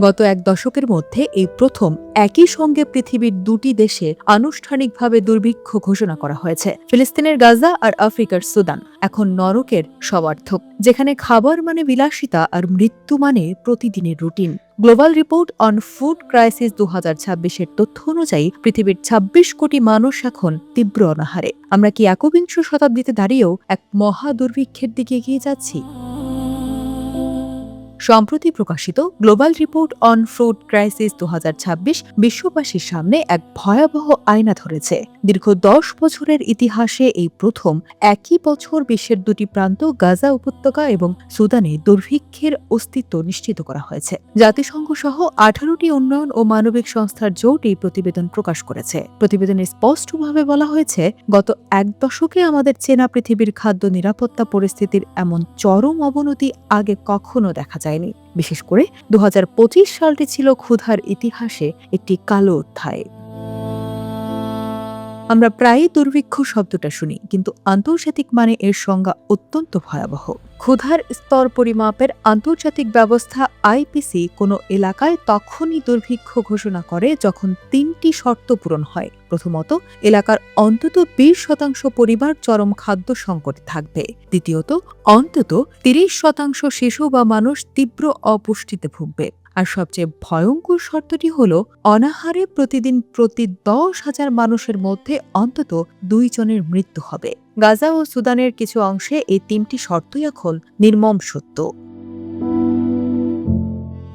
গত এক দশকের মধ্যে এই প্রথম একই সঙ্গে পৃথিবীর দুটি দেশে আনুষ্ঠানিকভাবে দুর্ভিক্ষ ঘোষণা করা হয়েছে। ফিলিস্তিনের গাজা আর আফ্রিকার সুদান এখন নরকের সমার্থক, যেখানে খাবার মানে বিলাসিতা আর মৃত্যু মানে প্রতিদিনের routine. Global report on food crisis 2026-এর তথ্য অনুযায়ী পৃথিবীর ২৬ কোটি মানুষ এখন তীব্র অনাহারে। আমরা কি একবিংশ শতাব্দীতে দাঁড়িয়েও এক মহা দুর্ভিক্ষের দিকে এগিয়ে যাচ্ছি? সম্প্রতি প্রকাশিত global report on food crisis 2026 বিশ্ববাসীর সামনে এক ভয়াবহ আয়না ধরেছে। দীর্ঘ ১০ বছরের ইতিহাসে এই প্রথম একই বছর বিশ্বের দুটি প্রান্ত গাজা উপত্যকা এবং সুদানে দুর্ভিক্ষের অস্তিত্ব নিশ্চিত করা হয়েছে। জাতিসংঘ সহ 18টি উন্নয়ন ও মানবিক সংস্থার জোট এই প্রতিবেদন প্রকাশ করেছে। প্রতিবেদনে স্পষ্টভাবে বলা হয়েছে, গত এক দশকে আমাদের চেনা পৃথিবীর খাদ্য নিরাপত্তা পরিস্থিতির এমন চরম অবনতি আগে কখনো দেখা যায়নি। বিশেষ করে 2025 সালটি ছিল ক্ষুধার ইতিহাসে একটি কালো অধ্যায়। আমরা প্রায়ই দুর্ভিক্ষ শব্দটা শুনি, কিন্তু আন্তর্জাতিক মানে এর সংজ্ঞা অত্যন্ত ভয়াবহ। ক্ষুধার স্তর পরিমাপের আন্তর্জাতিক ব্যবস্থা আইপিসি কোনো এলাকায় তখনই দুর্ভিক্ষ ঘোষণা করে যখন 3টি শর্ত পূরণ হয়। প্রথমত, এলাকার অন্তত 20% পরিবার চরম খাদ্য সংকটে থাকবে। দ্বিতীয়ত, অন্তত 30% শিশু বা মানুষ তীব্র অপুষ্টিতে ভুগবে। আর সবচেয়ে ভয়ঙ্কর শর্তটি হল, অনাহারে প্রতিদিন প্রতি 10,000 মানুষের মধ্যে অন্তত 2 জনের মৃত্যু হবে। গাজা ও সুদানের কিছু অংশে এই 3টি শর্তই এখন নির্মম সত্য।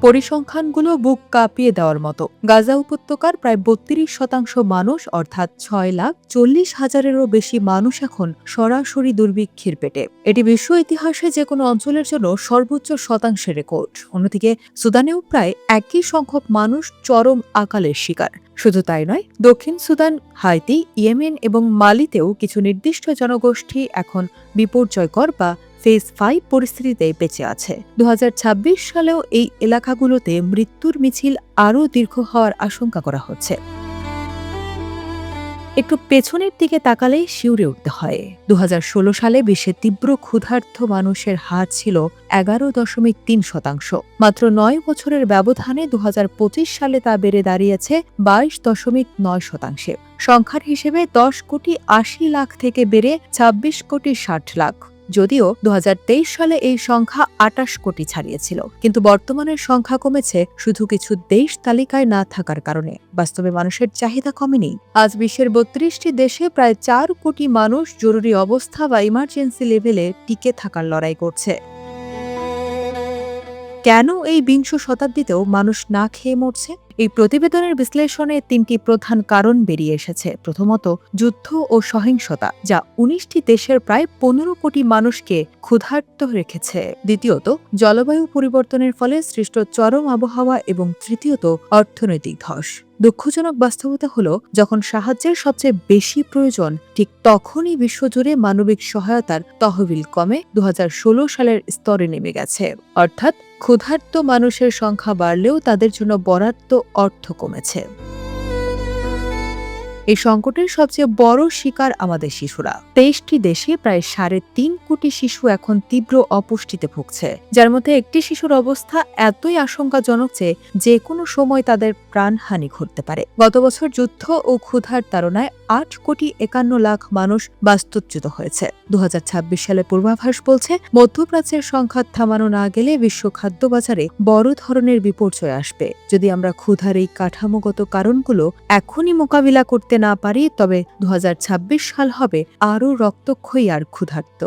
পরিসংখ্যানগুলো বুক কাঁপিয়ে দেওয়ার মতো। গাজা উপত্যকার প্রায় 32% মানুষ, অর্থাৎ 6,40,000-এরও বেশি মানুষ এখন সরাসরি দুর্ভিক্ষের পেটে। এটি বিশ্ব ইতিহাসে যে কোনো অঞ্চলের জন্য সর্বোচ্চ শতাংশের রেকর্ড। অন্যদিকে সুদানেও প্রায় একই সংখ্যক মানুষ চরম আকালের শিকার। শুধু তাই নয়, দক্ষিণ সুদান, হাইতি, ইয়েমেন এবং মালিতেও কিছু নির্দিষ্ট জনগোষ্ঠী এখন বিপর্যয়কর বা ফেজ 5 পরিস্থিতিতে বেঁচে আছে। 2026 সালেও এই এলাকাগুলোতে মৃত্যুর মিছিল আরও দীর্ঘ হওয়ার আশঙ্কা করা হচ্ছে। একটু পেছনের দিকে তাকালেই শিউরে উঠতে হয়। 2016 সালে বিশ্বে তীব্র ক্ষুধার্ত মানুষের হার ছিল 11.3%। মাত্র 9 বছরের ব্যবধানে 2025 সালে তা বেড়ে দাঁড়িয়েছে 22.9%। সংখ্যার হিসেবে 10,80,00,000 থেকে বেড়ে 26,60,00,000। যদিও 2023 সালে এই সংখ্যা 28 কোটি ছাড়িয়েছিল, কিন্তু বর্তমানের সংখ্যা কমেছে শুধু কিছু দেশ তালিকায় না থাকার কারণে। বাস্তবে মানুষের চাহিদা কমেনি। আজ বিশ্বের 32টি দেশে প্রায় 4 কোটি মানুষ জরুরি অবস্থা বা ইমার্জেন্সি লেভেলে টিকে থাকার লড়াই করছে। কেন এই বিংশ শতাব্দীতেও মানুষ না খেয়ে মরছে? এই প্রতিবেদনের বিশ্লেষণে 3টি প্রধান কারণ বেরিয়ে এসেছে। প্রথমত, যুদ্ধ ও সহিংসতা, যা 19টি দেশের প্রায় 15 কোটি মানুষকে ক্ষুধার্ত রেখেছে। দ্বিতীয়ত, জলবায়ু পরিবর্তনের ফলে সৃষ্ট চরম আবহাওয়া এবং তৃতীয়ত, অর্থনৈতিক ধস। দুঃখজনক বাস্তবতা হল, যখন সাহায্যের সবচেয়ে বেশি প্রয়োজন, ঠিক তখনই বিশ্বজুড়ে মানবিক সহায়তার তহবিল কমে 2016 সালের স্তরে নেমে গেছে। অর্থাৎ ক্ষুধার্ত মানুষের সংখ্যা বাড়লেও তাদের জন্য বরাদ্দ অর্থ কমেছে। এই সংকটের সবচেয়ে বড় শিকার আমাদের শিশুরা। 23টি দেশে প্রায় 3.5 কোটি শিশু এখন তীব্র অপুষ্টিতে ভুগছে, যার মধ্যে একটি শিশুর অবস্থা এতই আশঙ্কাজনক যে কোনো সময় তাদের প্রাণহানি ঘটতে পারে। গত বছর যুদ্ধ ও ক্ষুধার তাড়নায় 8,51,00,000 মানুষ বাস্তুচ্যুত হয়েছে। 2026 সালের পূর্বাভাস বলছে, মধ্যপ্রাচ্যের সংখ্যা থামানো না গেলে বিশ্ব খাদ্য বাজারে বড় ধরনের বিপর্যয় আসবে। যদি আমরা ক্ষুধার এই কাঠামোগত কারণগুলো এখনই মোকাবিলা করতে না পারি, তবে 2026 সাল হবে আরও রক্তক্ষয়ী আর ক্ষুধার্ত।